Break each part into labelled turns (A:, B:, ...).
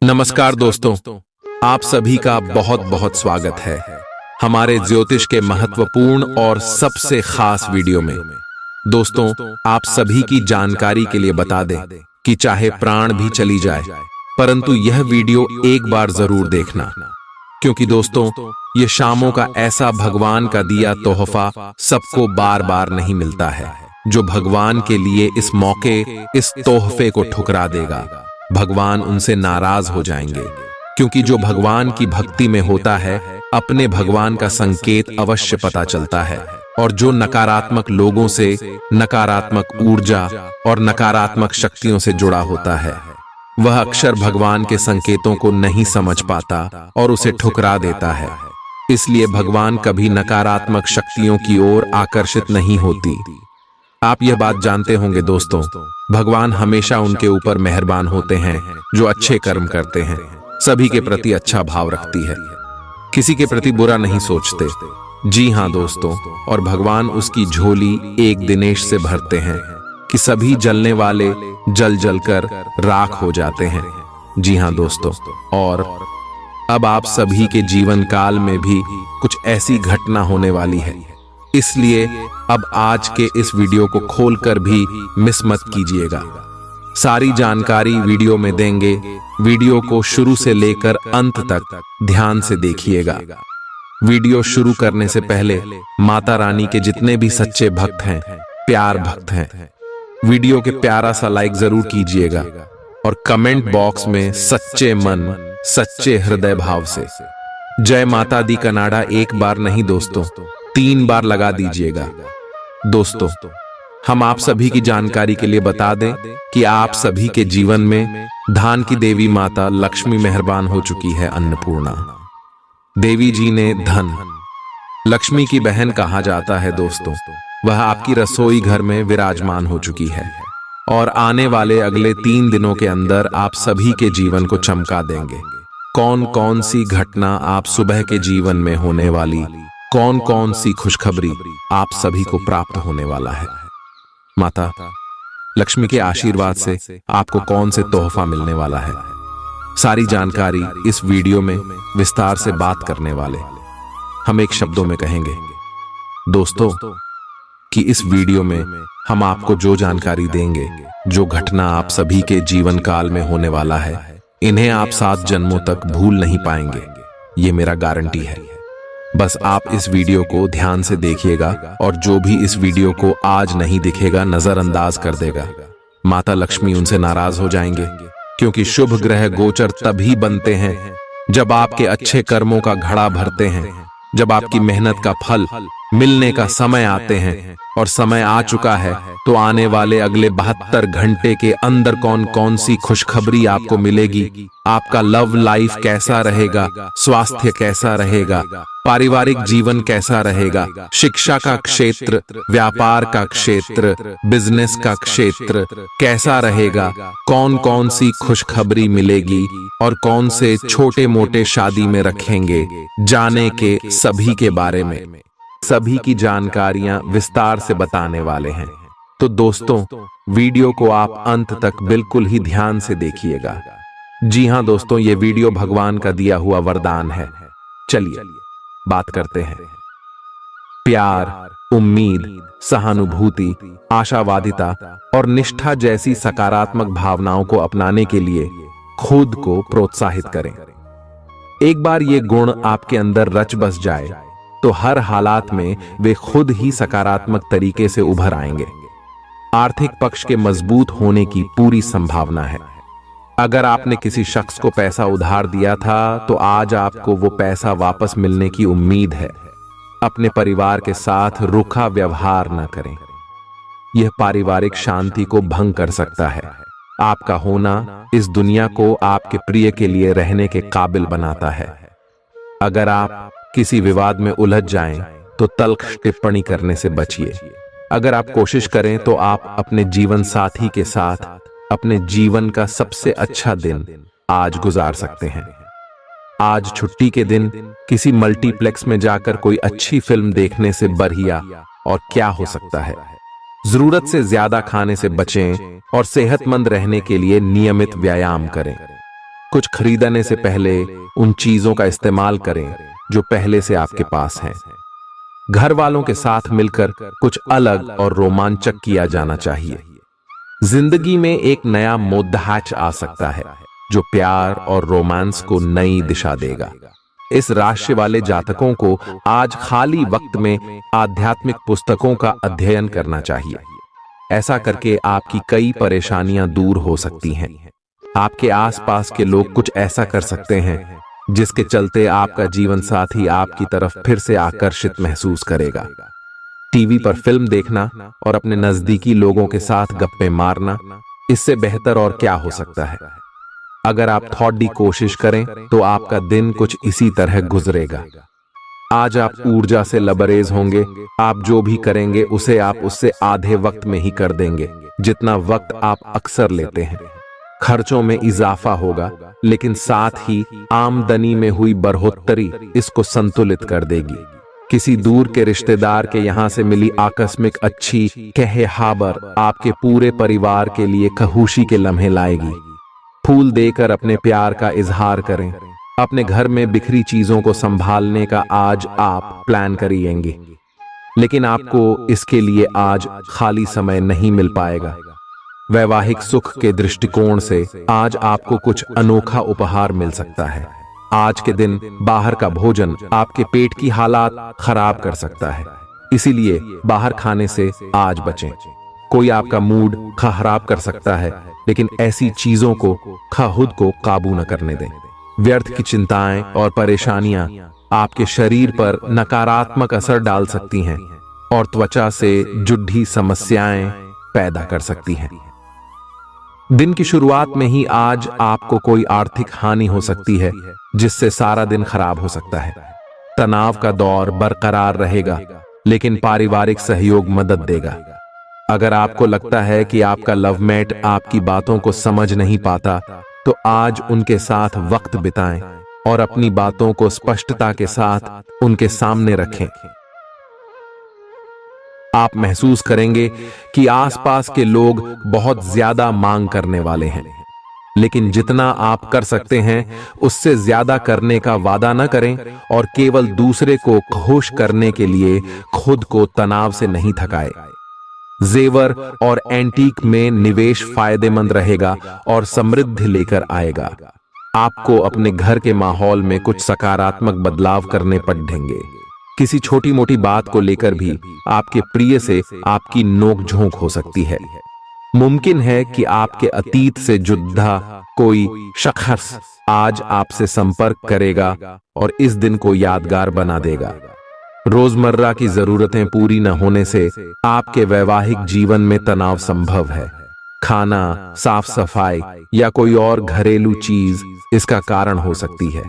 A: नमस्कार दोस्तों, आप सभी का बहुत बहुत स्वागत है हमारे ज्योतिष के महत्वपूर्ण और सबसे खास वीडियो में। दोस्तों, आप सभी की जानकारी के लिए बता दें कि चाहे प्राण भी चली जाए, परंतु यह वीडियो एक बार जरूर देखना, क्योंकि दोस्तों ये शामों का ऐसा भगवान का दिया तोहफा सबको बार बार नहीं मिलता है। जो भगवान के लिए इस मौके इस तोहफे को ठुकरा देगा, भगवान उनसे नाराज हो जाएंगे, क्योंकि जो भगवान की भक्ति में होता है अपने भगवान का संकेत अवश्य पता चलता है। और जो नकारात्मक लोगों से नकारात्मक ऊर्जा और नकारात्मक शक्तियों से जुड़ा होता है, वह अक्सर भगवान के संकेतों को नहीं समझ पाता और उसे ठुकरा देता है। इसलिए भगवान कभी नकारात्मक शक्तियों की ओर आकर्षित नहीं होती। आप यह बात जानते होंगे दोस्तों, भगवान हमेशा उनके ऊपर मेहरबान होते हैं जो अच्छे कर्म करते हैं, सभी के प्रति अच्छा भाव रखती है, किसी के प्रति बुरा नहीं सोचते। जी हाँ दोस्तों, और भगवान उसकी झोली एक दिनेश से भरते हैं कि सभी जलने वाले जल जलकर राख हो जाते हैं। जी हाँ दोस्तों, और अब आप सभी के जीवन काल में भी कुछ ऐसी घटना होने वाली है, इसलिए अब आज के इस वीडियो को खोलकर भी मिस मत कीजिएगा। सारी जानकारी वीडियो में देंगे, वीडियो को शुरू से लेकर अंत तक ध्यान से देखिएगा। वीडियो शुरू करने से पहले माता रानी के जितने भी सच्चे भक्त हैं, प्यार भक्त हैं, वीडियो के प्यारा सा लाइक जरूर कीजिएगा और कमेंट बॉक्स में सच्चे मन सच्चे हृदय भाव से जय माता दी कनाडा एक बार नहीं दोस्तों 3 बार लगा दीजिएगा। दोस्तों, हम आप सभी की जानकारी के लिए बता दें कि आप सभी के जीवन में धान की देवी माता लक्ष्मी मेहरबान हो चुकी है। अन्नपूर्णा देवी जी ने धन लक्ष्मी की बहन कहा जाता है दोस्तों, वह आपकी रसोई घर में विराजमान हो चुकी है और आने वाले अगले 3 दिनों के अंदर आप सभी के जीवन को चमका देंगे। कौन कौन सी घटना आप सुबह के जीवन में होने वाली, कौन कौन सी खुशखबरी आप सभी को प्राप्त होने वाला है, माता लक्ष्मी के आशीर्वाद से आपको कौन से तोहफा मिलने वाला है, सारी जानकारी इस वीडियो में विस्तार से बात करने वाले। हम एक शब्दों में कहेंगे दोस्तों कि इस वीडियो में हम आपको जो जानकारी देंगे, जो घटना आप सभी के जीवन काल में होने वाला है, इन्हें आप 7 जन्मों तक भूल नहीं पाएंगे, ये मेरा गारंटी है। बस आप इस वीडियो को ध्यान से देखिएगा और जो भी इस वीडियो को आज नहीं दिखेगा नजरअंदाज कर देगा, माता लक्ष्मी उनसे नाराज हो जाएंगे, क्योंकि शुभ ग्रह गोचर तभी बनते हैं जब आपके अच्छे कर्मों का घड़ा भरते हैं, जब आपकी मेहनत का फल मिलने का समय आते हैं। और समय आ चुका है तो आने वाले अगले 72 घंटे के अंदर कौन कौन सी खुशखबरी आपको मिलेगी, आपका लव लाइफ कैसा रहेगा, स्वास्थ्य कैसा रहेगा, पारिवारिक जीवन कैसा रहेगा, शिक्षा का क्षेत्र, व्यापार का क्षेत्र, बिजनेस का क्षेत्र कैसा रहेगा, कौन कौन सी खुशखबरी मिलेगी और कौन से छोटे मोटे शादी में रखेंगे, जाने के सभी के बारे में सभी की जानकारियां विस्तार से बताने वाले हैं। तो दोस्तों, वीडियो को आप अंत तक बिल्कुल ही ध्यान से देखिएगा। जी हां दोस्तों, ये वीडियो भगवान का दिया हुआ वरदान है। चलिए बात करते हैं। प्यार, उम्मीद, सहानुभूति, आशावादिता और निष्ठा जैसी सकारात्मक भावनाओं को अपनाने के लिए खुद को प्रोत्साहित करें। एक बार ये गुण आपके अंदर रच बस जाए तो हर हालात में वे खुद ही सकारात्मक तरीके से उभर आएंगे। आर्थिक पक्ष के मजबूत होने की पूरी संभावना है। अगर आपने किसी शख्स को पैसा उधार दिया था तो आज आपको वो पैसा वापस मिलने की उम्मीद है। अपने परिवार के साथ रूखा व्यवहार न करें, यह पारिवारिक शांति को भंग कर सकता है। आपका होना इस दुनिया को आपके प्रिय के लिए रहने के काबिल बनाता है। अगर आप किसी विवाद में उलझ जाएं तो तल्ख टिप्पणी करने से बचिए। अगर आप कोशिश करें तो आप अपने जीवन साथी के साथ अपने जीवन का सबसे अच्छा दिन आज गुजार सकते हैं। आज छुट्टी के दिन किसी मल्टीप्लेक्स में जाकर कोई अच्छी फिल्म देखने से बढ़िया और क्या हो सकता है। जरूरत से ज्यादा खाने से बचें और सेहतमंद रहने के लिए नियमित व्यायाम करें। कुछ खरीदने से पहले उन चीजों का इस्तेमाल करें जो पहले से आपके पास हैं। घर वालों के साथ मिलकर कुछ अलग और रोमांचक किया जाना चाहिए। जिंदगी में एक नया मोद्दाच आ सकता है जो प्यार और रोमांस को नई दिशा देगा। इस राशि वाले जातकों को आज खाली वक्त में आध्यात्मिक पुस्तकों का अध्ययन करना चाहिए। ऐसा करके आपकी कई परेशानियां दूर हो सकती हैं। आपके आसपास के लोग कुछ ऐसा कर सकते हैं जिसके चलते आपका जीवन साथी आपकी तरफ फिर से आकर्षित महसूस करेगा। टीवी पर फिल्म देखना और अपने नजदीकी लोगों के साथ गप्पे मारना, इससे बेहतर और क्या हो सकता है। अगर आप थोड़ी कोशिश करें तो आपका दिन कुछ इसी तरह गुजरेगा। आज आप ऊर्जा से लबरेज होंगे। आप जो भी करेंगे उसे आप उससे आधे वक्त में ही कर देंगे जितना वक्त आप अक्सर लेते हैं। खर्चों में इजाफा होगा, लेकिन साथ ही आमदनी में हुई बढ़ोतरी इसको संतुलित कर देगी। किसी दूर के रिश्तेदार के यहां से मिली आकस्मिक अच्छी खबर आपके पूरे परिवार के लिए खुशी के लम्हे लाएगी। फूल देकर अपने प्यार का इजहार करें। अपने घर में बिखरी चीजों को संभालने का आज आप प्लान करिएंगे, लेकिन आपको इसके लिए आज खाली समय नहीं मिल पाएगा। वैवाहिक सुख के दृष्टिकोण से आज आपको कुछ अनोखा उपहार मिल सकता है। आज के दिन बाहर का भोजन आपके पेट की हालात खराब कर सकता है, इसीलिए बाहर खाने से आज बचें। कोई आपका मूड खराब कर सकता है, लेकिन ऐसी चीजों को खुद को काबू न करने दें। व्यर्थ की चिंताएं और परेशानियां आपके शरीर पर नकारात्मक असर डाल सकती हैं और त्वचा से जुड़ी समस्याएं पैदा कर सकती हैं। दिन की शुरुआत में ही आज आपको कोई आर्थिक हानि हो सकती है, जिससे सारा दिन खराब हो सकता है। तनाव का दौर बरकरार रहेगा, लेकिन पारिवारिक सहयोग मदद देगा। अगर आपको लगता है कि आपका लवमेट आपकी बातों को समझ नहीं पाता, तो आज उनके साथ वक्त बिताएं और अपनी बातों को स्पष्टता के साथ उनके सामने रखें। आप महसूस करेंगे कि आसपास के लोग बहुत ज्यादा मांग करने वाले हैं, लेकिन जितना आप कर सकते हैं उससे ज्यादा करने का वादा न करें और केवल दूसरे को खुश करने के लिए खुद को तनाव से नहीं थकाएं। जेवर और एंटीक में निवेश फायदेमंद रहेगा और समृद्धि लेकर आएगा। आपको अपने घर के माहौल में कुछ सकारात्मक बदलाव करने पड़ेंगे। किसी छोटी मोटी बात को लेकर भी आपके प्रिय से आपकी नोकझोंक हो सकती है। मुमकिन है कि आपके अतीत से जुड़ा कोई शख्स आज आपसे संपर्क करेगा और इस दिन को यादगार बना देगा। रोजमर्रा की जरूरतें पूरी न होने से आपके वैवाहिक जीवन में तनाव संभव है। खाना, साफ सफाई या कोई और घरेलू चीज इसका कारण हो सकती है।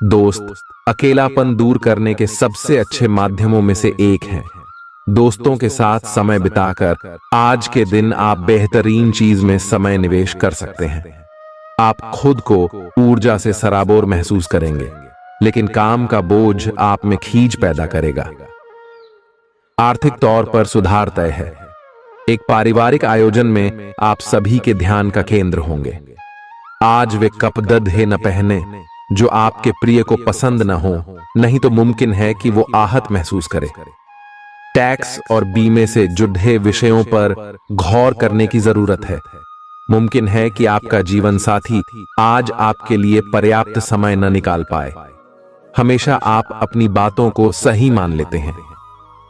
A: दोस्त अकेलापन दूर करने के सबसे अच्छे माध्यमों में से एक है। दोस्तों के साथ समय बिताकर आज के दिन आप बेहतरीन चीज में समय निवेश कर सकते हैं। आप खुद को ऊर्जा से सराबोर महसूस करेंगे, लेकिन काम का बोझ आप में खींच पैदा करेगा। आर्थिक तौर पर सुधार तय है। एक पारिवारिक आयोजन में आप सभी के ध्यान का केंद्र होंगे। आज वे कपड़े न पहने जो आपके प्रिय को पसंद न हो, नहीं तो मुमकिन है कि वो आहत महसूस करे। टैक्स और बीमे से जुड़े विषयों पर गौर करने की जरूरत है। मुमकिन है कि आपका जीवन साथी आज आपके लिए पर्याप्त समय न निकाल पाए। हमेशा आप अपनी बातों को सही मान लेते हैं।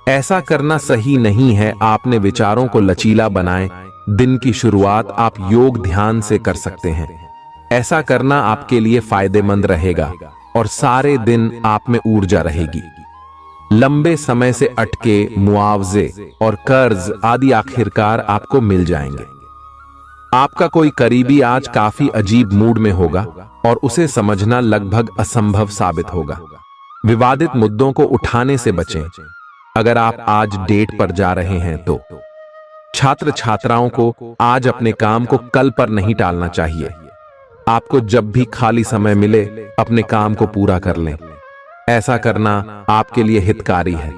A: ऐसा करना सही नहीं है। आपने विचारों को लचीला बनाएं। दिन की शुरुआत आप योग ध्यान से कर सकते हैं। ऐसा करना आपके लिए फायदेमंद रहेगा और सारे दिन आप में ऊर्जा रहेगी। लंबे समय से अटके मुआवजे और कर्ज आदि आखिरकार आपको मिल जाएंगे। आपका कोई करीबी आज काफी अजीब मूड में होगा और उसे समझना लगभग असंभव साबित होगा। विवादित मुद्दों को उठाने से बचें। अगर आप आज डेट पर जा रहे हैं तो छात्र छात्राओं को आज अपने काम को कल पर नहीं टालना चाहिए। आपको जब भी खाली समय मिले अपने काम को पूरा कर लें। ऐसा करना आपके लिए हितकारी है।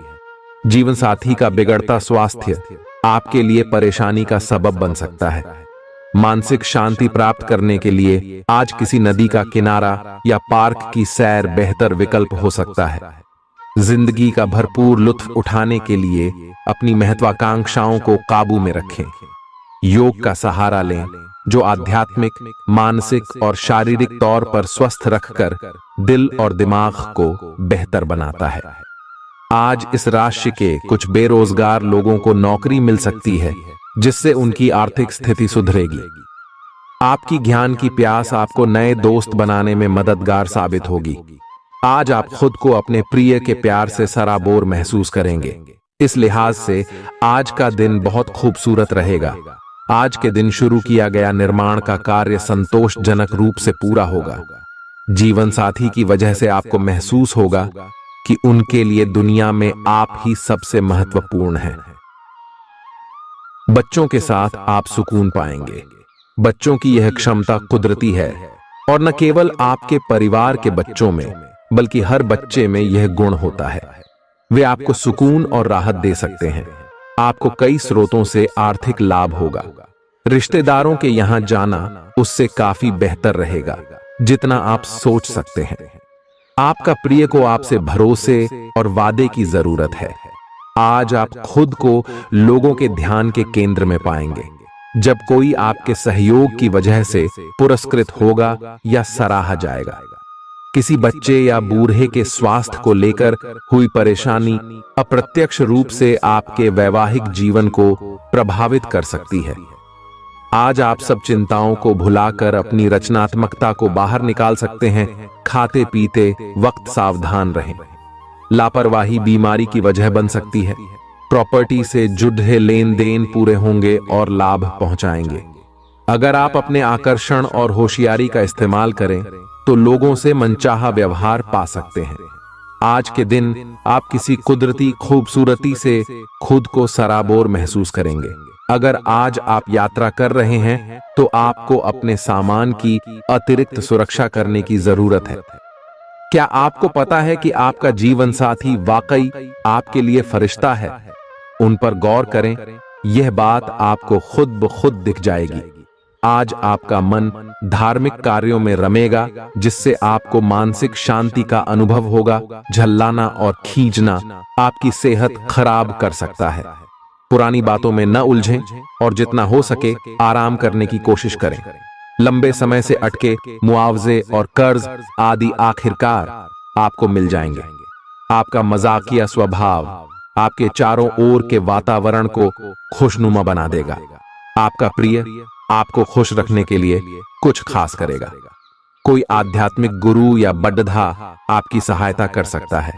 A: जीवन साथी का बिगड़ता स्वास्थ्य आपके लिए परेशानी का सबब बन सकता है। मानसिक शांति प्राप्त करने के लिए आज किसी नदी का किनारा या पार्क की सैर बेहतर विकल्प हो सकता है। जिंदगी का भरपूर लुत्फ उठाने के लिए अपनी महत्वाकांक्षाओं को काबू में रखें। योग का सहारा लें, जो आध्यात्मिक, मानसिक और शारीरिक तौर पर स्वस्थ रखकर दिल और दिमाग को बेहतर बनाता है। आज इस राशि के कुछ बेरोजगार लोगों को नौकरी मिल सकती है, जिससे उनकी आर्थिक स्थिति सुधरेगी। आपकी ज्ञान की प्यास आपको नए दोस्त बनाने में मददगार साबित होगी। आज आप खुद को अपने प्रिय के प्यार से सराबोर महसूस करेंगे। इस लिहाज से आज का दिन बहुत खूबसूरत रहेगा। आज के दिन शुरू किया गया निर्माण का कार्य संतोषजनक रूप से पूरा होगा। जीवन साथी की वजह से आपको महसूस होगा कि उनके लिए दुनिया में आप ही सबसे महत्वपूर्ण हैं। बच्चों के साथ आप सुकून पाएंगे। बच्चों की यह क्षमता कुदरती है और न केवल आपके परिवार के बच्चों में, बल्कि हर बच्चे में यह गुण होता है। वे आपको सुकून और राहत दे सकते हैं। आपको कई स्रोतों से आर्थिक लाभ होगा। रिश्तेदारों के यहां जाना उससे काफी बेहतर रहेगा, जितना आप सोच सकते हैं। आपका प्रिय को आपसे भरोसे और वादे की जरूरत है। आज आप खुद को लोगों के ध्यान के केंद्र में पाएंगे, जब कोई आपके सहयोग की वजह से पुरस्कृत होगा या सराहा जाएगा। किसी बच्चे या बूढ़े के स्वास्थ्य को लेकर हुई परेशानी अप्रत्यक्ष रूप से आपके वैवाहिक जीवन को प्रभावित कर सकती है। आज आप सब चिंताओं को भुलाकर अपनी रचनात्मकता को बाहर निकाल सकते हैं। खाते पीते वक्त सावधान रहें। लापरवाही बीमारी की वजह बन सकती है। प्रॉपर्टी से जुड़े लेन देन पूरे होंगे और लाभ पहुंचाएंगे। अगर आप अपने आकर्षण और होशियारी का इस्तेमाल करें तो लोगों से मनचाहा व्यवहार पा सकते हैं। आज के दिन आप किसी कुदरती खूबसूरती से खुद को सराबोर महसूस करेंगे। अगर आज आप यात्रा कर रहे हैं तो आपको अपने सामान की अतिरिक्त सुरक्षा करने की जरूरत है। क्या आपको पता है कि आपका जीवन साथी वाकई आपके लिए फरिश्ता है? उन पर गौर करें, यह बात आपको खुद ब खुद दिख जाएगी। आज आपका मन धार्मिक कार्यों में रमेगा, जिससे आपको मानसिक शांति का अनुभव होगा। झल्लाना और खींचना आपकी सेहत खराब कर सकता है। पुरानी बातों में न उलझें और जितना हो सके आराम करने की कोशिश करें। लंबे समय से अटके मुआवजे और कर्ज आदि आखिरकार आपको मिल जाएंगे। आपका मजाकिया स्वभाव आपके चारों ओर के वातावरण को खुशनुमा बना देगा। आपका प्रिय आपको खुश रखने के लिए कुछ खास करेगा। कोई आध्यात्मिक गुरु या बड्ढा आपकी सहायता कर सकता है।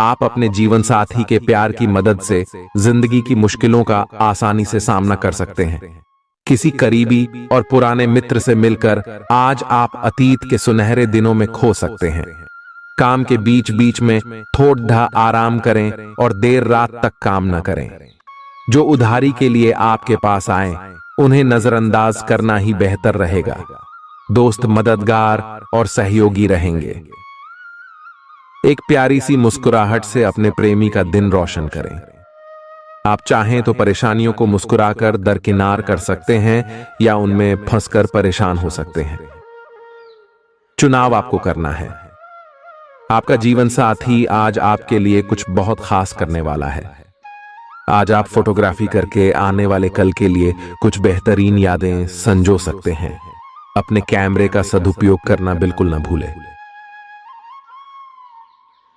A: आप अपने जीवन साथी के प्यार की मदद से जिंदगी की मुश्किलों का आसानी से सामना कर सकते हैं। किसी करीबी और पुराने मित्र से मिलकर आज आप अतीत के सुनहरे दिनों में खो सकते हैं। काम के बीच बीच में थोड़ा आराम करें और देर रात तक काम न करें। जो उधारी के लिए आपके पास आए उन्हें नजरअंदाज करना ही बेहतर रहेगा। दोस्त मददगार और सहयोगी रहेंगे। एक प्यारी सी मुस्कुराहट से अपने प्रेमी का दिन रोशन करें। आप चाहें तो परेशानियों को मुस्कुराकर दरकिनार कर सकते हैं या उनमें फंसकर परेशान हो सकते हैं। चुनाव आपको करना है। आपका जीवन साथी आज आपके लिए कुछ बहुत खास करने वाला है। आज आप फोटोग्राफी करके आने वाले कल के लिए कुछ बेहतरीन यादें संजो सकते हैं। अपने कैमरे का सदुपयोग करना बिल्कुल न भूलें।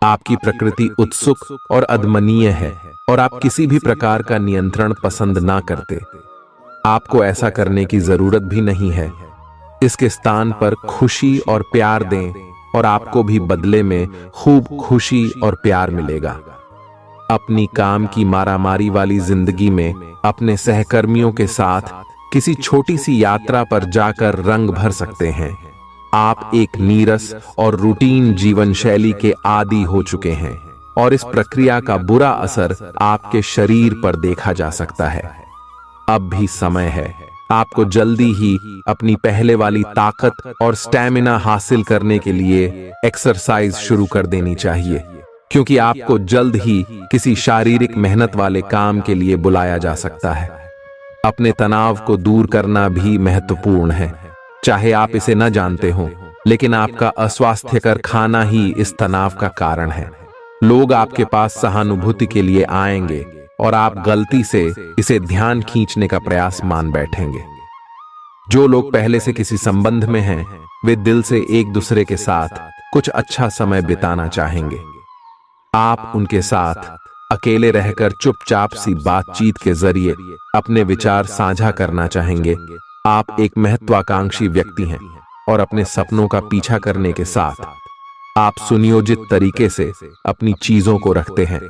A: आपकी प्रकृति उत्सुक और अदमनीय है और आप किसी भी प्रकार का नियंत्रण पसंद ना करते। आपको ऐसा करने की जरूरत भी नहीं है। इसके स्थान पर खुशी और प्यार दें और आपको भी बदले में खूब खुशी और प्यार मिलेगा। अपनी काम की मारामारी वाली जिंदगी में अपने सहकर्मियों के साथ किसी छोटी सी यात्रा पर जाकर रंग भर सकते हैं। आप एक नीरस और रूटीन जीवन शैली के आदी हो चुके हैं और इस प्रक्रिया का बुरा असर आपके शरीर पर देखा जा सकता है। अब भी समय है। आपको जल्दी ही अपनी पहले वाली ताकत और स्टैमिना हासिल करने के लिए एक्सरसाइज शुरू कर देनी चाहिए, क्योंकि आपको जल्द ही किसी शारीरिक मेहनत वाले काम के लिए बुलाया जा सकता है। अपने तनाव को दूर करना भी महत्वपूर्ण है। चाहे आप इसे न जानते हो, लेकिन आपका अस्वास्थ्यकर खाना ही इस तनाव का कारण है। लोग आपके पास सहानुभूति के लिए आएंगे और आप गलती से इसे ध्यान खींचने का प्रयास मान बैठेंगे। जो लोग पहले से किसी संबंध में हैं, वे दिल से एक दूसरे के साथ कुछ अच्छा समय बिताना चाहेंगे। आप उनके साथ अकेले रहकर चुपचाप सी बातचीत के जरिए अपने विचार साझा करना चाहेंगे। आप एक महत्वाकांक्षी व्यक्ति हैं और अपने सपनों का पीछा करने के साथ आप सुनियोजित तरीके से अपनी चीजों को रखते हैं।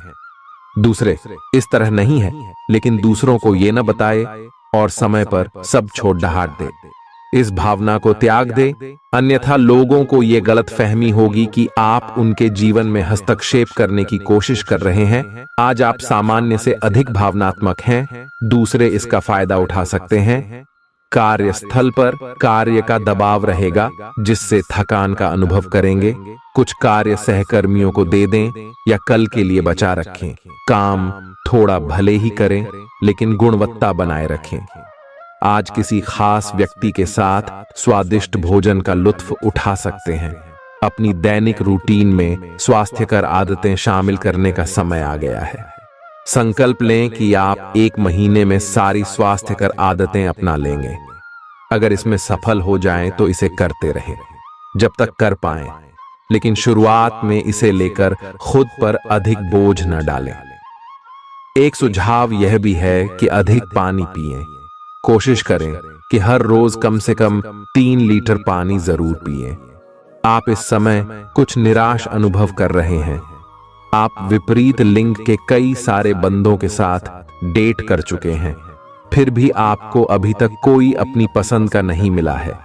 A: दूसरे इस तरह नहीं है, लेकिन दूसरों को ये न बताए और समय पर सब छोड़ डहाट दे। इस भावना को त्याग दे, अन्यथा लोगों को यह गलत फहमी होगी कि आप उनके जीवन में हस्तक्षेप करने की कोशिश कर रहे हैं। आज आप सामान्य से अधिक भावनात्मक हैं, दूसरे इसका फायदा उठा सकते हैं। कार्यस्थल पर कार्य का दबाव रहेगा, जिससे थकान का अनुभव करेंगे। कुछ कार्य सहकर्मियों को दे दें या कल के लिए बचा रखें। काम थोड़ा भले ही करें, लेकिन गुणवत्ता बनाए रखें। आज किसी खास व्यक्ति के साथ स्वादिष्ट भोजन का लुत्फ उठा सकते हैं। अपनी दैनिक रूटीन में स्वास्थ्यकर आदतें शामिल करने का समय आ गया है। संकल्प लें कि आप 1 महीने में सारी स्वास्थ्यकर आदतें अपना लेंगे। अगर इसमें सफल हो जाएं तो इसे करते रहें जब तक कर पाएं, लेकिन शुरुआत में इसे लेकर खुद पर अधिक बोझ न डालें। एक सुझाव यह भी है कि अधिक पानी पिएं। कोशिश करें कि हर रोज कम से कम 3 लीटर पानी जरूर पिएं। आप इस समय कुछ निराश अनुभव कर रहे हैं। आप विपरीत लिंग के कई सारे बंदों के साथ डेट कर चुके हैं, फिर भी आपको अभी तक कोई अपनी पसंद का नहीं मिला है।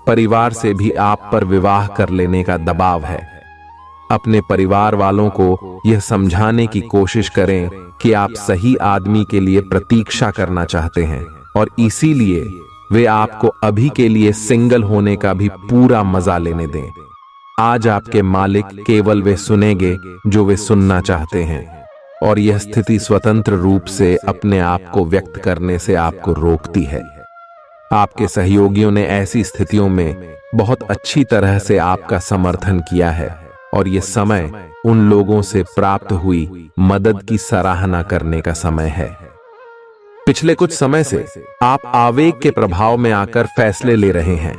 A: परिवार से भी आप पर विवाह कर लेने का दबाव है। अपने परिवार वालों को यह समझाने की कोशिश करें कि आप सही आदमी के लिए प्रतीक्षा करना चाहते हैं और इसीलिए वे आपको अभी के लिए सिंगल होने का भी पूरा मजा लेने दें। आज आपके मालिक केवल वे सुनेंगे जो वे सुनना चाहते हैं, और यह स्थिति स्वतंत्र रूप से अपने आप को व्यक्त करने से आपको रोकती है। आपके सहयोगियों ने ऐसी स्थितियों में बहुत अच्छी तरह से आपका समर्थन किया है, और यह समय उन लोगों से प्राप्त हुई मदद की सराहना करने का समय है। पिछले कुछ समय से आप आवेग के प्रभाव में आकर फैसले ले रहे हैं,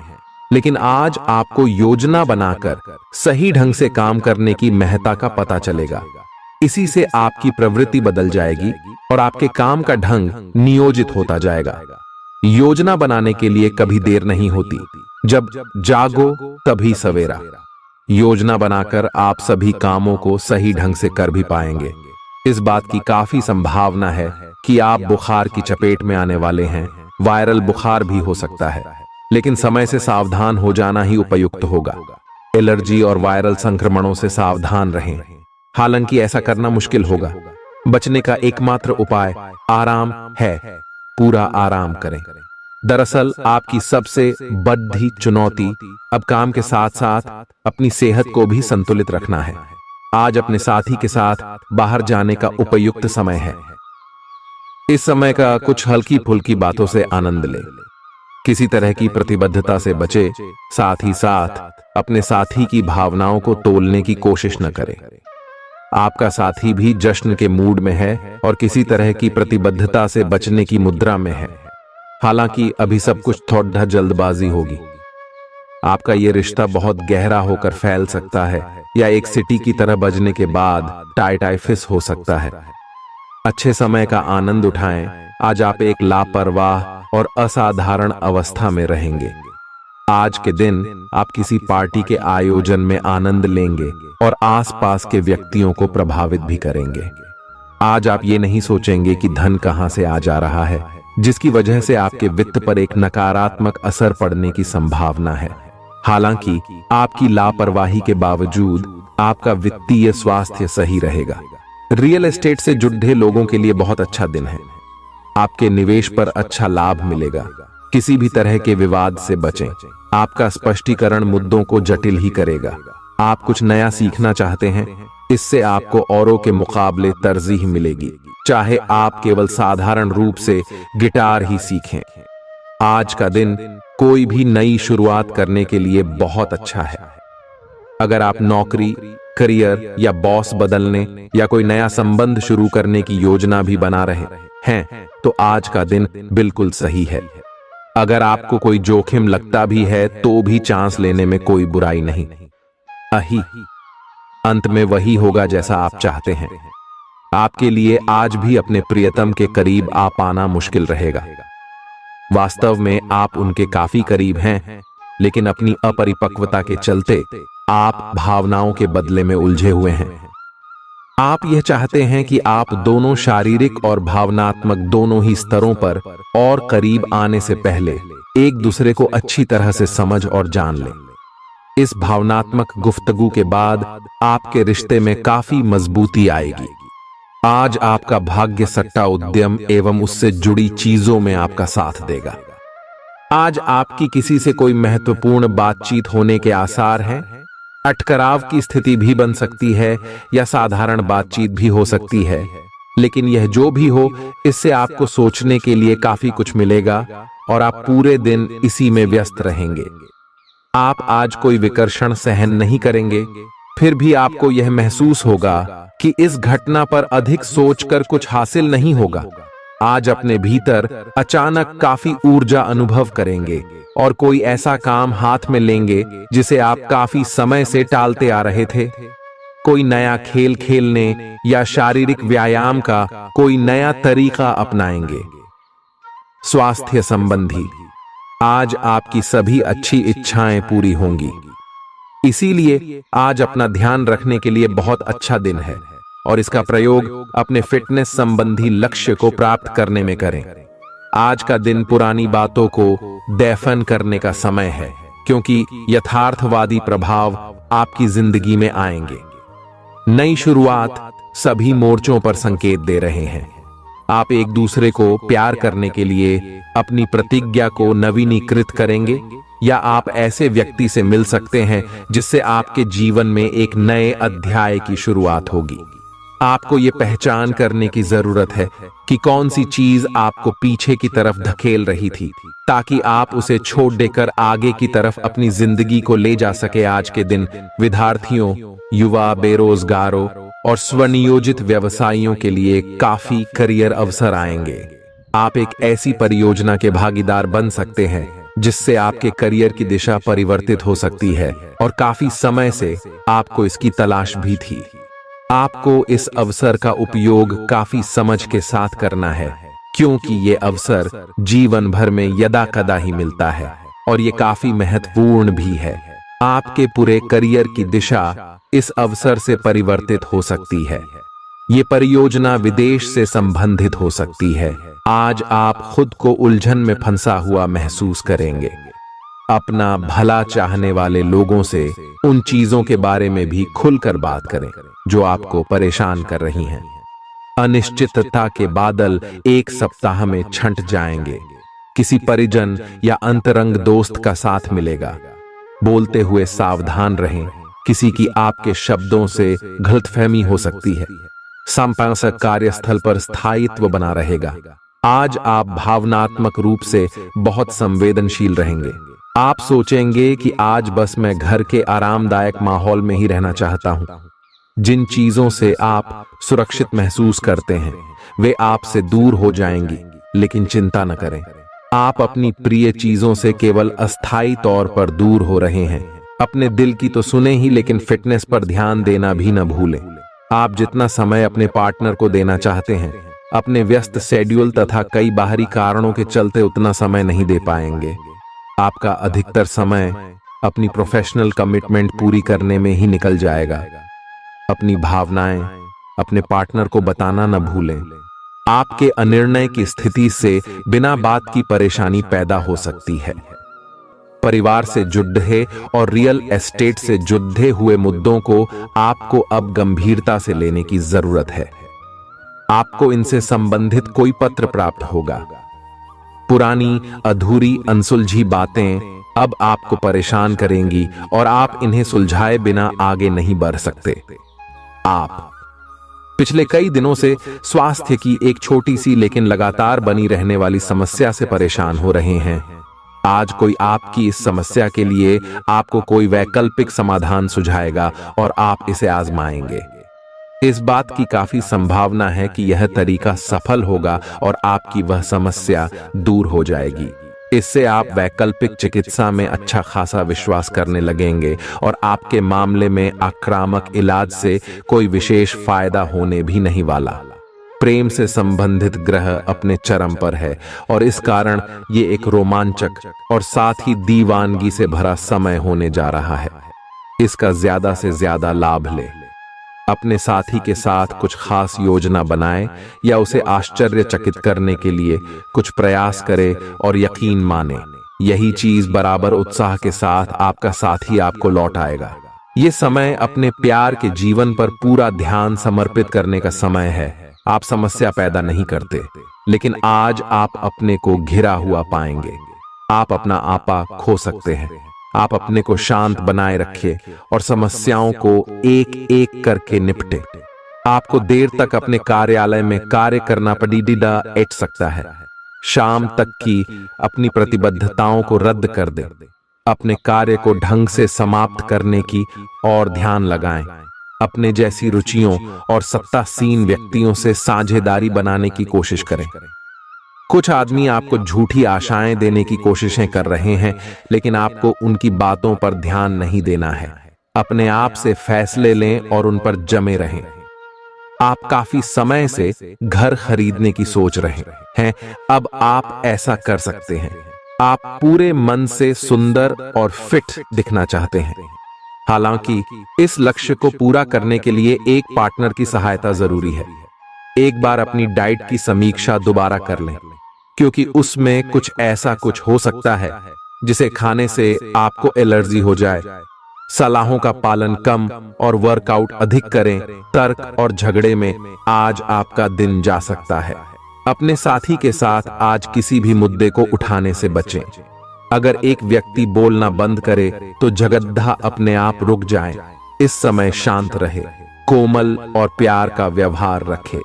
A: लेकिन आज आपको योजना बनाकर सही ढंग से काम करने की महत्ता का पता चलेगा। इसी से आपकी प्रवृत्ति बदल जाएगी और आपके काम का ढंग नियोजित होता जाएगा। योजना बनाने के लिए कभी देर नहीं होती, जब जागो तभी सवेरा। योजना बनाकर आप सभी कामों को सही ढंग से कर भी पाएंगे। इस बात की काफी संभावना है कि आप बुखार की चपेट में आने वाले हैं। वायरल बुखार भी हो सकता है, लेकिन समय से सावधान हो जाना ही उपयुक्त होगा। एलर्जी और वायरल संक्रमणों से सावधान रहें। हालांकि ऐसा करना मुश्किल होगा। बचने का एकमात्र उपाय आराम है। पूरा आराम करें। दरअसल आपकी सबसे बड़ी चुनौती अब काम के साथ साथ अपनी सेहत को भी संतुलित रखना है। आज अपने साथी के साथ बाहर जाने का उपयुक्त समय है। इस समय का कुछ हल्की फुल्की बातों से आनंद लें। किसी तरह की प्रतिबद्धता से बचे, साथ ही साथ अपने साथी की भावनाओं को तोलने की कोशिश न करें। आपका साथी भी जश्न के मूड में है और किसी तरह की प्रतिबद्धता से बचने की मुद्रा में है। हालांकि अभी सब कुछ थोड़ा जल्दबाजी होगी। आपका यह रिश्ता बहुत गहरा होकर फैल सकता है या एक सिटी की तरह बजने के बाद टाई फिस हो सकता है। अच्छे समय का आनंद उठाएं। आज आप एक लापरवाह और असाधारण अवस्था में रहेंगे। आज के दिन आप किसी पार्टी के आयोजन में आनंद लेंगे और आसपास के व्यक्तियों को प्रभावित भी करेंगे। आज आप ये नहीं सोचेंगे कि धन कहां से आ जा रहा है, जिसकी वजह से आपके वित्त पर एक नकारात्मक असर पड़ने की संभावना है। हालांकि आपकी लापरवाही के बावजूद आपका वित्तीय स्वास्थ्य सही रहेगा। रियल एस्टेट से जुड़े लोगों के लिए बहुत अच्छा दिन है। आपके निवेश पर अच्छा लाभ मिलेगा। किसी भी तरह के विवाद से बचें। आपका स्पष्टीकरण मुद्दों को जटिल ही करेगा। आप कुछ नया सीखना चाहते हैं, इससे आपको औरों के मुकाबले तरजीह मिलेगी। चाहे आप केवल साधारण रूप से गिटार ही सीखें। आज का दिन कोई भी नई शुरुआत करने के लिए बहुत अच्छा है। अगर आप नौकरी, करियर या बॉस बदलने या कोई नया संबंध शुरू करने की योजना भी बना रहे हैं तो आज का दिन बिल्कुल सही है। अगर आपको कोई जोखिम लगता भी है तो भी चांस लेने में कोई बुराई नहीं। अंत में वही होगा जैसा आप चाहते हैं। आपके लिए आज भी अपने प्रियतम के करीब आ पाना मुश्किल रहेगा। वास्तव में आप उनके काफी करीब हैं, लेकिन अपनी अपरिपक्वता के चलते आप भावनाओं के बदले में उलझे हुए हैं। आप यह चाहते हैं कि आप दोनों शारीरिक और भावनात्मक दोनों ही स्तरों पर और करीब आने से पहले एक दूसरे को अच्छी तरह से समझ और जान लें। इस भावनात्मक गुफ्तगू के बाद आपके रिश्ते में काफी मजबूती आएगी। आज आपका भाग्य सट्टा उद्यम एवं उससे जुड़ी चीजों में आपका साथ देगा। आज आपकी किसी से कोई महत्वपूर्ण बातचीत होने के आसार हैं। अटकराव की स्थिति भी बन सकती है या साधारण बातचीत भी हो सकती है, लेकिन यह जो भी हो, इससे आपको सोचने के लिए काफी कुछ मिलेगा और आप पूरे दिन इसी में व्यस्त रहेंगे। आप आज कोई विकर्षण सहन नहीं करेंगे, फिर भी आपको यह महसूस होगा कि इस घटना पर अधिक सोचकर कुछ हासिल नहीं होगा। आज अपने भीतर अचानक काफी ऊर्जा अनुभव करेंगे और कोई ऐसा काम हाथ में लेंगे जिसे आप काफी समय से टालते आ रहे थे। कोई नया खेल खेलने या शारीरिक व्यायाम का कोई नया तरीका अपनाएंगे। स्वास्थ्य संबंधी आज आपकी सभी अच्छी इच्छाएं पूरी होंगी। इसीलिए आज अपना ध्यान रखने के लिए बहुत अच्छा दिन है और इसका प्रयोग अपने फिटनेस संबंधी लक्ष्य को प्राप्त करने में करें। आज का दिन पुरानी बातों को दफन करने का समय है, क्योंकि यथार्थवादी प्रभाव आपकी जिंदगी में आएंगे। नई शुरुआत सभी मोर्चों पर संकेत दे रहे हैं। आप एक दूसरे को प्यार करने के लिए अपनी प्रतिज्ञा को नवीनीकृत करेंगे या आप ऐसे व्यक्ति से मिल सकते हैं जिससे आपके जीवन में एक नए अध्याय की शुरुआत होगी। आपको ये पहचान करने की जरूरत है कि कौन सी चीज आपको पीछे की तरफ धकेल रही थी, ताकि आप उसे छोड़ देकर आगे की तरफ अपनी जिंदगी को ले जा सके। आज के दिन विद्यार्थियों, युवा, बेरोजगारों और स्वनियोजित व्यवसायियों के लिए काफी करियर अवसर आएंगे। आप एक ऐसी परियोजना के भागीदार बन सकते हैं जिससे आपके करियर की दिशा परिवर्तित हो सकती है और काफी समय से आपको इसकी तलाश भी थी। आपको इस अवसर का उपयोग काफी समझ के साथ करना है, क्योंकि ये अवसर जीवन भर में यदा कदा ही मिलता है और ये काफी महत्वपूर्ण भी है। आपके पूरे करियर की दिशा इस अवसर से परिवर्तित हो सकती है। ये परियोजना विदेश से संबंधित हो सकती है। आज आप खुद को उलझन में फंसा हुआ महसूस करेंगे। अपना भला चाहने वाले लोगों से उन चीजों के बारे में भी खुलकर बात करें जो आपको परेशान कर रही हैं। अनिश्चितता के बादल एक सप्ताह में छंट जाएंगे। किसी परिजन या अंतरंग दोस्त का साथ मिलेगा। बोलते हुए सावधान रहें, किसी की आपके शब्दों से गलतफहमी हो सकती है। संपादक कार्यस्थल पर स्थायित्व बना रहेगा। आज आप भावनात्मक रूप से बहुत संवेदनशील रहेंगे। आप सोचेंगे कि आज बस मैं घर के आरामदायक माहौल में ही रहना चाहता हूं। जिन चीजों से आप सुरक्षित महसूस करते हैं वे आपसे दूर हो जाएंगी, लेकिन चिंता न करें। आप अपनी प्रिय चीजों से केवल अस्थायी तौर पर दूर हो रहे हैं। अपने दिल की तो सुने ही, लेकिन फिटनेस पर ध्यान देना भी न भूलें। आप जितना समय अपने पार्टनर को देना चाहते हैं, अपने व्यस्त शेड्यूल तथा कई बाहरी कारणों के चलते उतना समय नहीं दे पाएंगे। आपका अधिकतर समय अपनी प्रोफेशनल कमिटमेंट पूरी करने में ही निकल जाएगा। अपनी भावनाएं अपने पार्टनर को बताना न भूलें। आपके अनिर्णय की स्थिति से बिना बात की परेशानी पैदा हो सकती है। परिवार से जुड़े और रियल एस्टेट से जुड़े हुए मुद्दों को आपको अब गंभीरता से लेने की जरूरत है। आपको इनसे संबंधित कोई पत्र प्राप्त होगा। पुरानी अधूरी अनसुलझी बातें अब आपको परेशान करेंगी और आप इन्हें सुलझाए बिना आगे नहीं बढ़ सकते। आप पिछले कई दिनों से स्वास्थ्य की एक छोटी सी लेकिन लगातार बनी रहने वाली समस्या से परेशान हो रहे हैं। आज कोई आपकी इस समस्या के लिए आपको कोई वैकल्पिक समाधान सुझाएगा और आप इसे आजमाएंगे। इस बात की काफी संभावना है कि यह तरीका सफल होगा और आपकी वह समस्या दूर हो जाएगी। इससे आप वैकल्पिक चिकित्सा में अच्छा खासा विश्वास करने लगेंगे और आपके मामले में आक्रामक इलाज से कोई विशेष फायदा होने भी नहीं वाला। प्रेम से संबंधित ग्रह अपने चरम पर है और इस कारण ये एक रोमांचक और साथ ही दीवानगी से भरा समय होने जा रहा है। इसका ज्यादा से ज्यादा लाभ ले। अपने साथी के साथ कुछ खास योजना बनाएं या उसे आश्चर्यचकित करने के लिए कुछ प्रयास करें और यकीन माने यही चीज बराबर उत्साह के साथ आपका साथी आपको लौट आएगा। ये समय अपने प्यार के जीवन पर पूरा ध्यान समर्पित करने का समय है। आप समस्या पैदा नहीं करते, लेकिन आज आप अपने को घिरा हुआ पाएंगे। आप अपना आपा खो सकते हैं। आप अपने को शांत बनाए रखिए और समस्याओं को एक एक करके निपटे। आपको देर तक अपने कार्यालय में कार्य करना पड़ सकता है। शाम तक की अपनी प्रतिबद्धताओं को रद्द कर दे। अपने कार्य को ढंग से समाप्त करने की और ध्यान लगाएं। अपने जैसी रुचियों और सत्तासीन व्यक्तियों से साझेदारी बनाने की कोशिश करें। कुछ आदमी आपको झूठी आशाएं देने की कोशिशें कर रहे हैं, लेकिन आपको उनकी बातों पर ध्यान नहीं देना है। अपने आप से फैसले लें और उन पर जमे रहें। आप काफी समय से घर खरीदने की सोच रहे हैं, अब आप ऐसा कर सकते हैं। आप पूरे मन से सुंदर और फिट दिखना चाहते हैं। हालांकि इस लक्ष्य को पूरा करने के लिए एक पार्टनर की सहायता जरूरी है। एक बार अपनी डाइट की समीक्षा दोबारा कर लें, क्योंकि उसमें कुछ ऐसा कुछ हो सकता है जिसे खाने से आपको एलर्जी हो जाए। सलाहों का पालन कम और वर्कआउट अधिक करें। तर्क और झगड़े में आज आपका दिन जा सकता है। अपने साथी के साथ आज किसी भी मुद्दे को उठाने से बचें। अगर एक व्यक्ति बोलना बंद करे तो जगद्धा अपने आप रुक जाए। इस समय शांत रहे, कोमल और प्यार का व्यवहार रखे।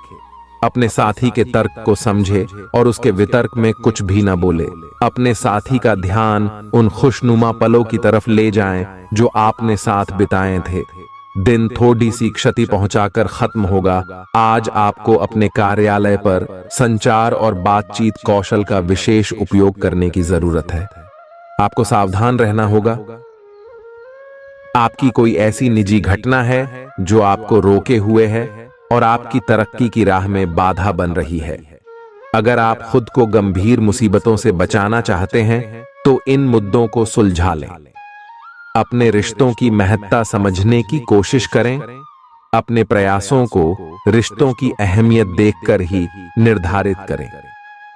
A: अपने साथी के तर्क को समझे और उसके वितर्क में कुछ भी न बोले। अपने साथी का ध्यान उन खुशनुमा पलों की तरफ ले जाएं जो आपने साथ बिताए थे। दिन थोड़ी सी क्षति पहुंचाकर खत्म होगा। आज आपको अपने कार्यालय पर संचार और बातचीत कौशल का विशेष उपयोग करने की जरूरत है। आपको सावधान रहना होगा। आपकी कोई ऐसी निजी घटना है जो आपको रोके हुए है और आपकी तरक्की की राह में बाधा बन रही है। अगर आप खुद को गंभीर मुसीबतों से बचाना चाहते हैं तो इन मुद्दों को सुलझा लें। अपने रिश्तों की महत्ता समझने की कोशिश करें। अपने प्रयासों को रिश्तों की अहमियत देखकर ही निर्धारित करें।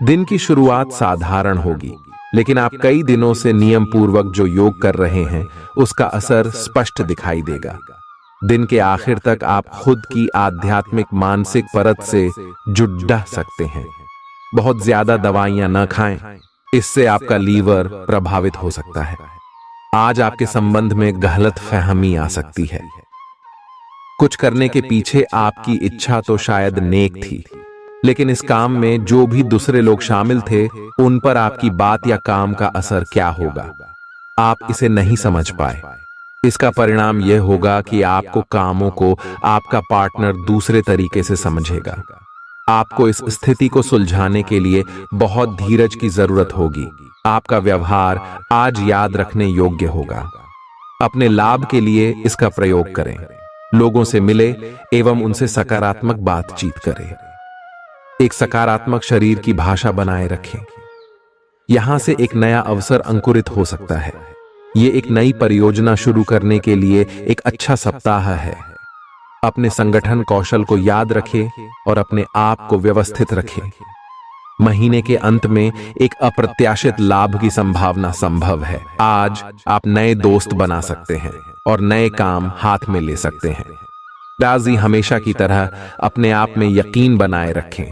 A: दिन की शुरुआत साधारण होगी, लेकिन आप कई दिनों से नियम पूर्वक जो योग कर रहे हैं उसका असर स्पष्ट दिखाई देगा। दिन के आखिर तक आप खुद की आध्यात्मिक मानसिक परत से जुड़ सकते हैं। बहुत ज्यादा दवाइयां न खाएं, इससे आपका लीवर प्रभावित हो सकता है। आज आपके संबंध में गलतफहमी आ सकती है। कुछ करने के पीछे आपकी इच्छा तो शायद नेक थी, लेकिन इस काम में जो भी दूसरे लोग शामिल थे उन पर आपकी बात या काम का असर क्या होगा, आप इसे नहीं समझ पाए। इसका परिणाम यह होगा कि आपको कामों को आपका पार्टनर दूसरे तरीके से समझेगा। आपको इस स्थिति को सुलझाने के लिए बहुत धीरज की जरूरत होगी। आपका व्यवहार आज याद रखने योग्य होगा। अपने लाभ के लिए इसका प्रयोग करें। लोगों से मिले एवं उनसे सकारात्मक बातचीत करें। एक सकारात्मक शरीर की भाषा बनाए रखें। यहां से एक नया अवसर अंकुरित हो सकता है। ये एक नई परियोजना शुरू करने के लिए एक अच्छा सप्ताह है। अपने संगठन कौशल को याद रखें और अपने आप को व्यवस्थित रखें। महीने के अंत में एक अप्रत्याशित लाभ की संभावना संभव है। आज आप नए दोस्त बना सकते हैं और नए काम हाथ में ले सकते हैं। राजी हमेशा की तरह अपने आप में यकीन बनाए रखें।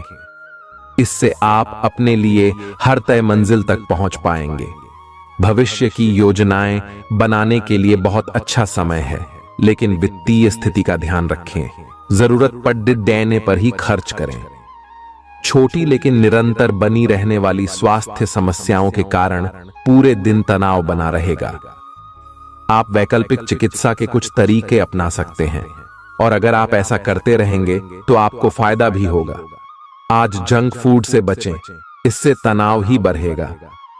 A: इससे आप अपने लिए हर तय मंजिल तक पहुंच पाएंगे। भविष्य की योजनाएं बनाने के लिए बहुत अच्छा समय है, लेकिन वित्तीय स्थिति का ध्यान रखें। जरूरत पड़ने पर ही खर्च करें। छोटी लेकिन निरंतर बनी रहने वाली स्वास्थ्य समस्याओं के कारण पूरे दिन तनाव बना रहेगा। आप वैकल्पिक चिकित्सा के कुछ तरीके अपना सकते हैं और अगर आप ऐसा करते रहेंगे तो आपको फायदा भी होगा। आज जंक फूड से बचें, इससे तनाव ही बढ़ेगा।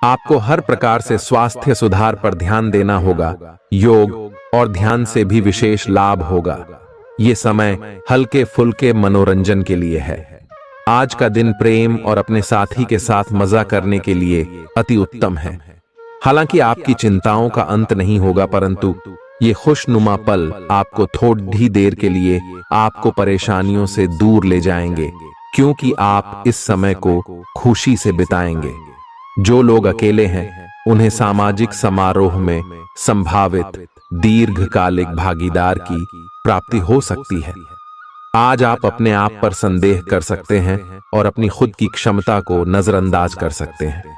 A: आपको हर प्रकार से स्वास्थ्य सुधार पर ध्यान देना होगा। योग और ध्यान से भी विशेष लाभ होगा। ये समय हल्के फुल्के मनोरंजन के लिए है। आज का दिन प्रेम और अपने साथी के साथ मजा करने के लिए अति उत्तम है। हालांकि आपकी चिंताओं का अंत नहीं होगा, परंतु ये खुशनुमा पल आपको थोड़ी देर के लिए आपको परेशानियों से दूर ले जाएंगे, क्योंकि आप इस समय को खुशी से बिताएंगे। जो लोग अकेले हैं उन्हें सामाजिक समारोह में संभावित दीर्घकालिक भागीदार की प्राप्ति हो सकती है। आज आप अपने आप पर संदेह कर सकते हैं और अपनी खुद की क्षमता को नजरअंदाज कर सकते हैं।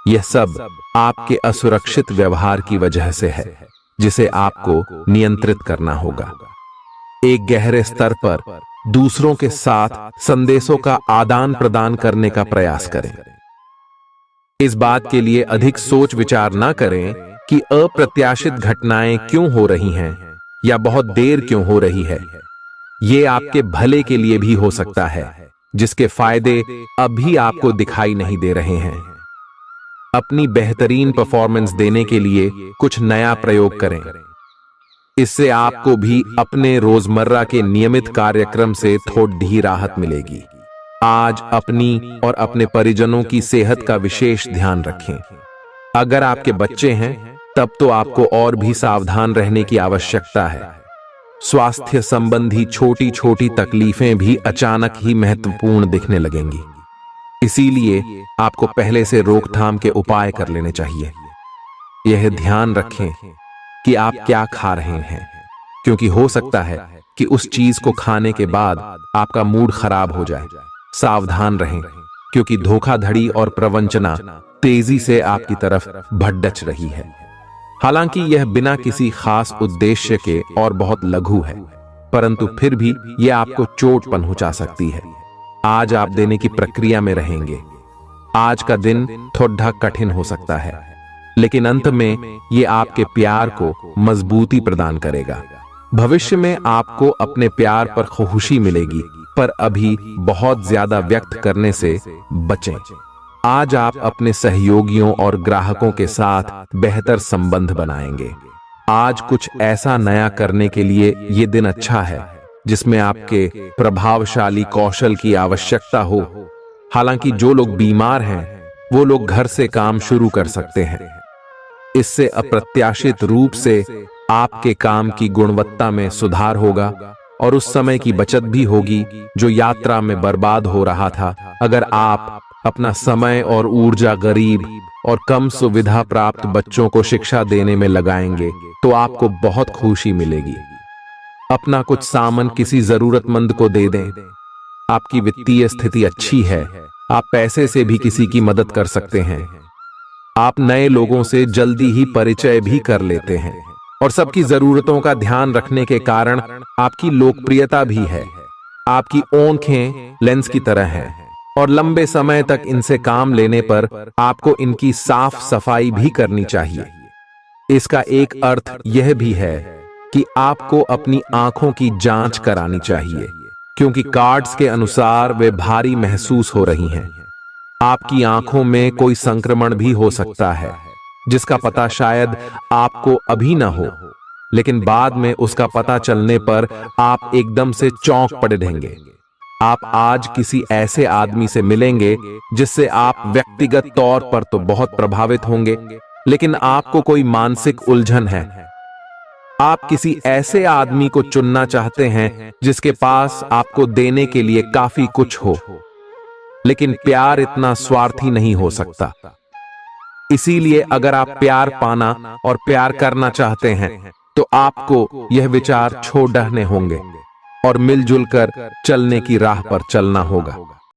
A: यह सब आपके असुरक्षित व्यवहार की वजह से है, जिसे आपको नियंत्रित करना होगा। एक गहरे स्तर पर दूसरों के साथ संदेशों का आदान प्रदान करने का प्रयास करें। इस बात के लिए अधिक सोच विचार ना करें कि अप्रत्याशित घटनाएं क्यों हो रही हैं या बहुत देर क्यों हो रही है। ये आपके भले के लिए भी हो सकता है, जिसके फायदे अभी आपको दिखाई नहीं दे रहे हैं। अपनी बेहतरीन परफॉर्मेंस देने के लिए कुछ नया प्रयोग करें। इससे आपको भी अपने रोजमर्रा के नियमित कार्यक्रम से थोड़ी राहत मिलेगी। आज अपनी और अपने परिजनों की सेहत का विशेष ध्यान रखें। अगर आपके बच्चे हैं तब तो आपको और भी सावधान रहने की आवश्यकता है। स्वास्थ्य संबंधी छोटी छोटी तकलीफें भी अचानक ही महत्वपूर्ण दिखने लगेंगी। इसीलिए आपको पहले से रोकथाम के उपाय कर लेने चाहिए। यह ध्यान रखें कि आप क्या खा रहे हैं, क्योंकि हो सकता है कि उस चीज को खाने के बाद आपका मूड खराब हो जाए। सावधान रहें, क्योंकि धोखाधड़ी और प्रवंचना तेजी से आपकी तरफ भड़क रही है। हालांकि यह बिना किसी खास उद्देश्य के और बहुत लघु है, परंतु फिर भी यह आपको चोट पहुंचा सकती है। आज आप देने की प्रक्रिया में रहेंगे। आज का दिन थोड़ा कठिन हो सकता है, लेकिन अंत में यह आपके प्यार को मजबूती प्रदान करेगा। भविष्य में आपको अपने प्यार पर खुशी मिलेगी, पर अभी बहुत ज्यादा व्यक्त करने से बचें। आज आप अपने सहयोगियों और ग्राहकों के साथ बेहतर संबंध बनाएंगे। आज कुछ ऐसा नया करने के लिए ये दिन अच्छा है जिसमें आपके प्रभावशाली कौशल की आवश्यकता हो। हालांकि जो लोग बीमार हैं वो लोग घर से काम शुरू कर सकते हैं। इससे अप्रत्याशित रूप से आपके काम की गुणवत्ता में सुधार होगा और उस समय की बचत भी होगी जो यात्रा में बर्बाद हो रहा था। अगर आप अपना समय और ऊर्जा गरीब और कम सुविधा प्राप्त बच्चों को शिक्षा देने में लगाएंगे तो आपको बहुत खुशी मिलेगी। अपना कुछ सामान किसी जरूरतमंद को दे दें। आपकी वित्तीय स्थिति अच्छी है, आप पैसे से भी किसी की मदद कर सकते हैं। आप नए लोगों से जल्दी ही परिचय भी कर लेते हैं और सबकी जरूरतों का ध्यान रखने के कारण आपकी लोकप्रियता भी है। आपकी आंखें लेंस की तरह हैं और लंबे समय तक इनसे काम लेने पर आपको इनकी साफ सफाई भी करनी चाहिए। इसका एक अर्थ यह भी है कि आपको अपनी आंखों की जांच करानी चाहिए, क्योंकि कार्ड्स के अनुसार वे भारी महसूस हो रही हैं। आपकी आंखों में कोई संक्रमण भी हो सकता है, जिसका पता शायद आपको अभी ना हो, लेकिन बाद में उसका पता चलने पर आप एकदम से चौंक पड़े रहेंगे। आप आज किसी ऐसे आदमी से मिलेंगे जिससे आप व्यक्तिगत तौर पर तो बहुत प्रभावित होंगे, लेकिन आपको कोई मानसिक उलझन है। आप किसी ऐसे आदमी को चुनना चाहते हैं जिसके पास आपको देने के लिए काफी कुछ हो, लेकिन प्यार इतना स्वार्थी नहीं हो सकता। इसीलिए अगर आप प्यार पाना और प्यार करना चाहते हैं तो आपको यह विचार छोड़ने होंगे और मिलजुल कर चलने की राह पर चलना होगा।